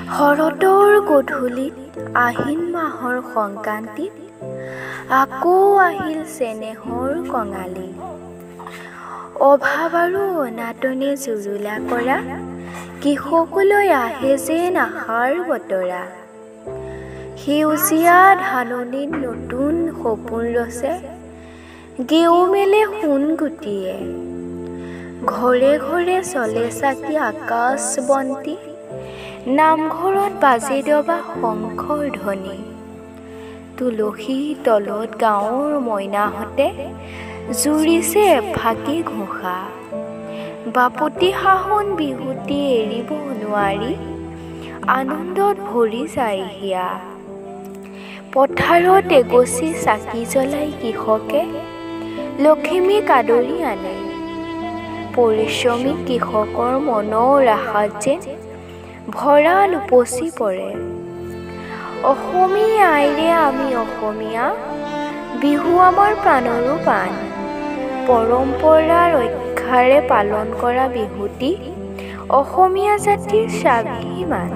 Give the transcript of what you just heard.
শৰতৰ গধূলিত আহিন মাহৰ সংক্ৰান্তিত আকৌ আহিল চেনেহৰ কঙালী। অভাৱ আৰু অনাটনে জুৰুলা কৰা কৃষকলৈ আহে যেন আশাৰ বতৰা। সেউজীয়া ধাননিত নতুন সপোন ৰচে গেও মেলে সোণ গুটিয়ে। ঘৰে ঘৰে চলে চাকি আকাশ বন্তি, নামঘৰত বাজে দবা শংখৰ ধ্বনি। তুলসী তলত গাঁৱৰ মইনাহঁতে জুৰিছে ফাকি ঘোষা। বাপতি সাহোন বিহুটি এৰিব নোৱাৰি, আনন্দত ভৰি যায় হিয়া। পথাৰত এগছি চাকি জ্বলাই কৃষকে লখিমীক আদৰি আনে। পৰিশ্ৰমী কৃষকৰ মনৰ আশাত যেন ভঁৰাল উপচি পৰে। অসমীয়া আইৰে আমি অসমীয়া, বিহু আমাৰ প্ৰাণৰো প্ৰাণ। পৰম্পৰা ৰক্ষাৰে পালন কৰা বিহুটি অসমীয়া জাতিৰ স্বাভিমান।